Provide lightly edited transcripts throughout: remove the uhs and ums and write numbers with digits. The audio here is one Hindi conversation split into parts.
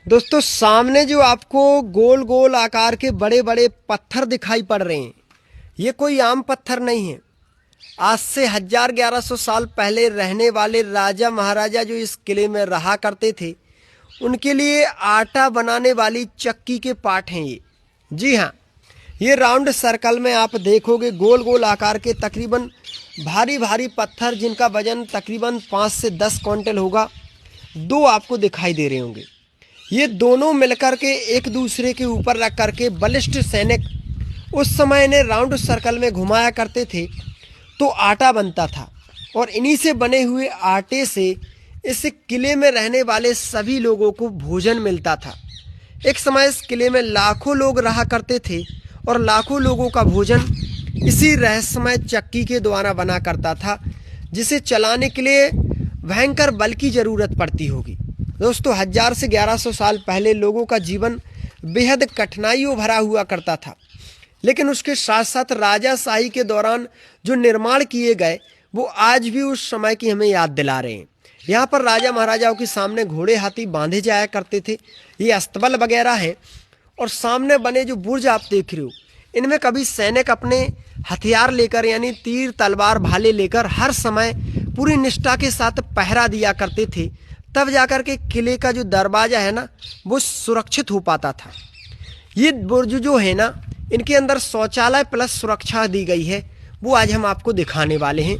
दोस्तों सामने जो आपको गोल गोल आकार के बड़े बड़े पत्थर दिखाई पड़ रहे हैं, ये कोई आम पत्थर नहीं है। आज से 1100 साल पहले रहने वाले राजा महाराजा जो इस किले में रहा करते थे, उनके लिए आटा बनाने वाली चक्की के पार्ट हैं ये। जी हाँ, ये राउंड सर्कल में आप देखोगे गोल गोल आकार के तकरीबन भारी भारी पत्थर, जिनका वजन तकरीबन 5 से 10 क्विंटल होगा, दो आपको दिखाई दे रहे होंगे। ये दोनों मिलकर के एक दूसरे के ऊपर रख करके बलिष्ठ सैनिक उस समय इन्हें राउंड सर्कल में घुमाया करते थे तो आटा बनता था, और इन्हीं से बने हुए आटे से इस किले में रहने वाले सभी लोगों को भोजन मिलता था। एक समय इस किले में लाखों लोग रहा करते थे और लाखों लोगों का भोजन इसी रहस्यमय चक्की के द्वारा बना करता था, जिसे चलाने के लिए भयंकर बल की ज़रूरत पड़ती होगी। दोस्तों 1000 से 1100 साल पहले लोगों का जीवन बेहद कठिनाइयों भरा हुआ करता था, लेकिन उसके साथ साथ राजाशाही के दौरान जो निर्माण किए गए वो आज भी उस समय की हमें याद दिला रहे हैं। यहाँ पर राजा महाराजाओं के सामने घोड़े हाथी बांधे जाया करते थे। ये अस्तबल वगैरह है, और सामने बने जो बुर्ज आप देख रहे हो, इनमें कभी सैनिक अपने हथियार लेकर यानी तीर तलवार भाले लेकर हर समय पूरी निष्ठा के साथ पहरा दिया करते थे, तब जाकर के किले का जो दरवाज़ा है ना वो सुरक्षित हो पाता था। ये बुर्ज जो है ना, इनके अंदर शौचालय प्लस सुरक्षा दी गई है। वो आज हम आपको दिखाने वाले हैं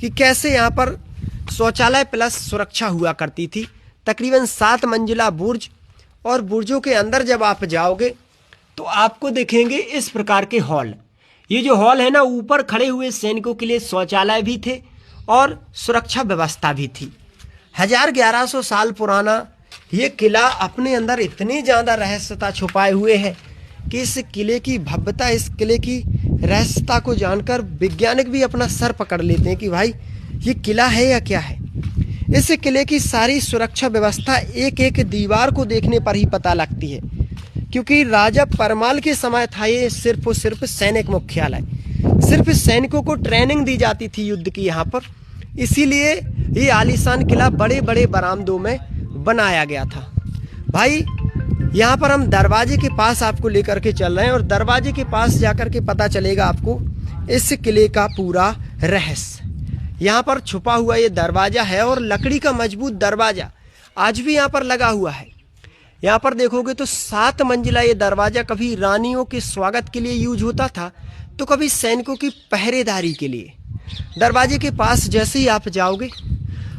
कि कैसे यहाँ पर शौचालय प्लस सुरक्षा हुआ करती थी। तकरीबन 7 मंजिला बुर्ज, और बुर्जों के अंदर जब आप जाओगे तो आपको दिखेंगे इस प्रकार के हॉल। ये जो हॉल है ना, ऊपर खड़े हुए सैनिकों के लिए शौचालय भी थे और सुरक्षा व्यवस्था भी थी। 1100 साल पुराना ये किला अपने अंदर इतनी ज़्यादा रहस्यता छुपाए हुए है कि इस किले की भव्यता, इस किले की रहस्यता को जानकर वैज्ञानिक भी अपना सर पकड़ लेते हैं कि भाई ये किला है या क्या है। इस किले की सारी सुरक्षा व्यवस्था एक एक दीवार को देखने पर ही पता लगती है, क्योंकि राजा परमाल के समय था ये सिर्फ और सिर्फ सैनिक मुख्यालय। सिर्फ सैनिकों को ट्रेनिंग दी जाती थी युद्ध की यहाँ पर, इसीलिए ये आलीशान किला बड़े बड़े बरामदों में बनाया गया था। भाई यहाँ पर हम दरवाजे के पास आपको लेकर के चल रहे हैं, और दरवाजे के पास जाकर के पता चलेगा आपको इस किले का पूरा रहस्य। यहाँ पर छुपा हुआ ये दरवाज़ा है, और लकड़ी का मजबूत दरवाज़ा आज भी यहाँ पर लगा हुआ है। यहाँ पर देखोगे तो 7 मंजिला ये दरवाज़ा कभी रानियों के स्वागत के लिए यूज होता था, तो कभी सैनिकों की पहरेदारी के लिए। दरवाजे के पास जैसे ही आप जाओगे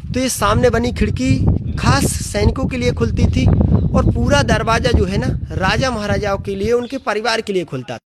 तो ये सामने बनी खिड़की खास सैनिकों के लिए खुलती थी, और पूरा दरवाज़ा जो है ना राजा महाराजाओं के लिए, उनके परिवार के लिए खुलता था।